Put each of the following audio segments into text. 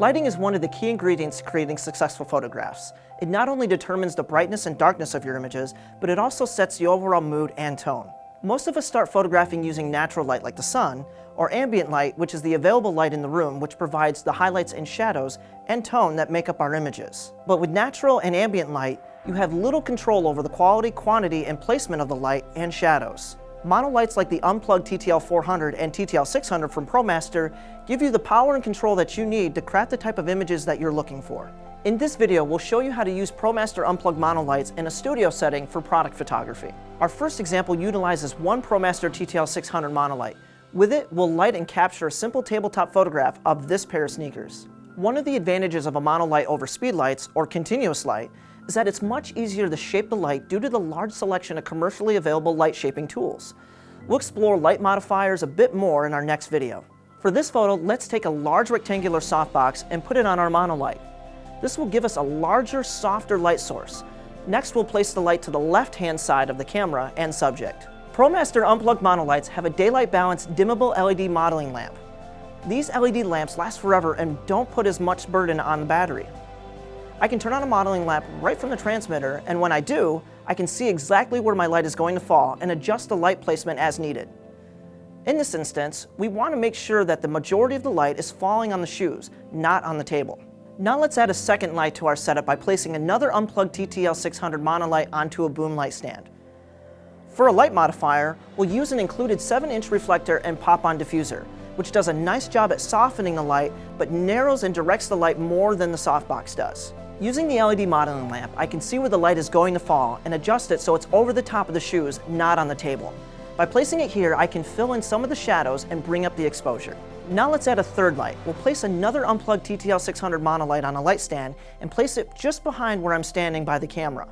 Lighting is one of the key ingredients to creating successful photographs. It not only determines the brightness and darkness of your images, but it also sets the overall mood and tone. Most of us start photographing using natural light like the sun, or ambient light, which is the available light in the room which provides the highlights and shadows and tone that make up our images. But with natural and ambient light, you have little control over the quality, quantity, and placement of the light and shadows. Monolights like the Unplugged TTL400 and TTL600 from ProMaster give you the power and control that you need to craft the type of images that you're looking for. In this video, we'll show you how to use ProMaster Unplugged monolights in a studio setting for product photography. Our first example utilizes one ProMaster TTL600 monolight. With it, we'll light and capture a simple tabletop photograph of this pair of sneakers. One of the advantages of a monolight over speedlights, or continuous light, is that it's much easier to shape the light due to the large selection of commercially available light shaping tools. We'll explore light modifiers a bit more in our next video. For this photo, let's take a large rectangular softbox and put it on our monolight. This will give us a larger, softer light source. Next, we'll place the light to the left-hand side of the camera and subject. ProMaster Unplugged monolights have a daylight balanced dimmable LED modeling lamp. These LED lamps last forever and don't put as much burden on the battery. I can turn on a modeling lamp right from the transmitter, and when I do, I can see exactly where my light is going to fall and adjust the light placement as needed. In this instance, we want to make sure that the majority of the light is falling on the shoes, not on the table. Now let's add a second light to our setup by placing another Unplugged TTL600 monolight onto a boom light stand. For a light modifier, we'll use an included 7-inch reflector and pop-on diffuser, which does a nice job at softening the light, but narrows and directs the light more than the softbox does. Using the LED modeling lamp, I can see where the light is going to fall and adjust it so it's over the top of the shoes, not on the table. By placing it here, I can fill in some of the shadows and bring up the exposure. Now let's add a third light. We'll place another Unplugged TTL600 monolight on a light stand and place it just behind where I'm standing by the camera.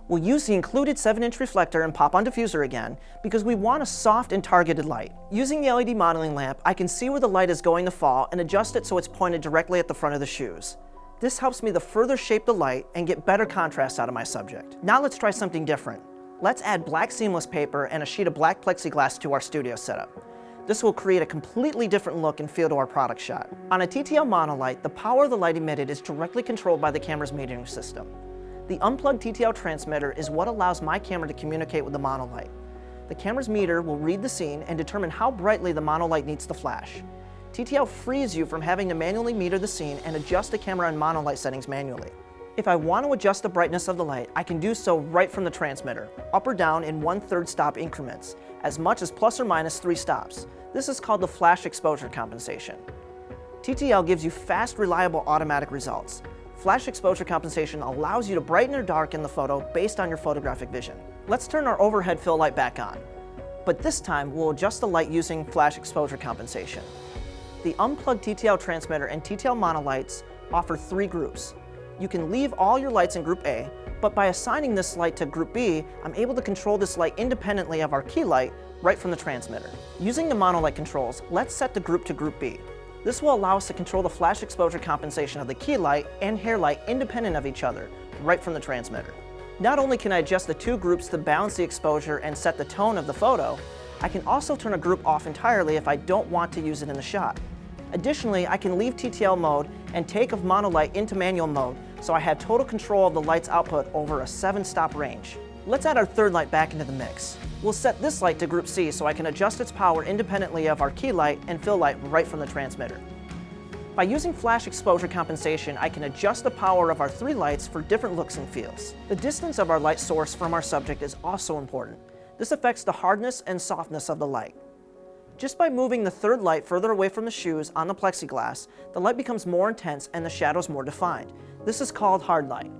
We'll use the included 7-inch reflector and pop-on diffuser again because we want a soft and targeted light. Using the LED modeling lamp, I can see where the light is going to fall and adjust it so it's pointed directly at the front of the shoes. This helps me to further shape the light and get better contrast out of my subject. Now let's try something different. Let's add black seamless paper and a sheet of black plexiglass to our studio setup. This will create a completely different look and feel to our product shot. On a TTL monolight, the power of the light emitted is directly controlled by the camera's metering system. The Unplugged TTL transmitter is what allows my camera to communicate with the monolight. The camera's meter will read the scene and determine how brightly the monolight needs to flash. TTL frees you from having to manually meter the scene and adjust the camera and monolight settings manually. If I want to adjust the brightness of the light, I can do so right from the transmitter, up or down in 1/3 stop increments, as much as plus or minus 3 stops. This is called the flash exposure compensation. TTL gives you fast, reliable automatic results. Flash exposure compensation allows you to brighten or darken the photo based on your photographic vision. Let's turn our overhead fill light back on, but this time we'll adjust the light using flash exposure compensation. The Unplugged TTL transmitter and TTL monolights offer 3 groups. You can leave all your lights in Group A, but by assigning this light to Group B, I'm able to control this light independently of our key light right from the transmitter. Using the monolight controls, let's set the group to Group B. This will allow us to control the flash exposure compensation of the key light and hair light independent of each other, right from the transmitter. Not only can I adjust the 2 groups to balance the exposure and set the tone of the photo, I can also turn a group off entirely if I don't want to use it in the shot. Additionally, I can leave TTL mode and take a monolight into manual mode, so I have total control of the light's output over a 7-stop range. Let's add our third light back into the mix. We'll set this light to Group C so I can adjust its power independently of our key light and fill light right from the transmitter. By using flash exposure compensation, I can adjust the power of our 3 lights for different looks and feels. The distance of our light source from our subject is also important. This affects the hardness and softness of the light. Just by moving the third light further away from the shoes on the plexiglass, the light becomes more intense and the shadows more defined. This is called hard light.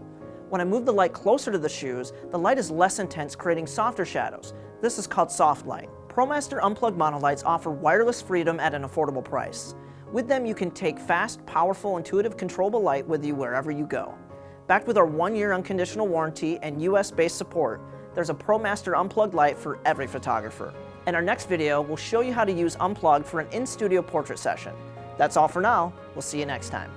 When I move the light closer to the shoes, the light is less intense, creating softer shadows. This is called soft light. ProMaster Unplugged monolights offer wireless freedom at an affordable price. With them, you can take fast, powerful, intuitive, controllable light with you wherever you go. Backed with our 1-year unconditional warranty and US-based support, there's a ProMaster Unplugged light for every photographer. In our next video, we'll show you how to use Unplugged for an in-studio portrait session. That's all for now. We'll see you next time.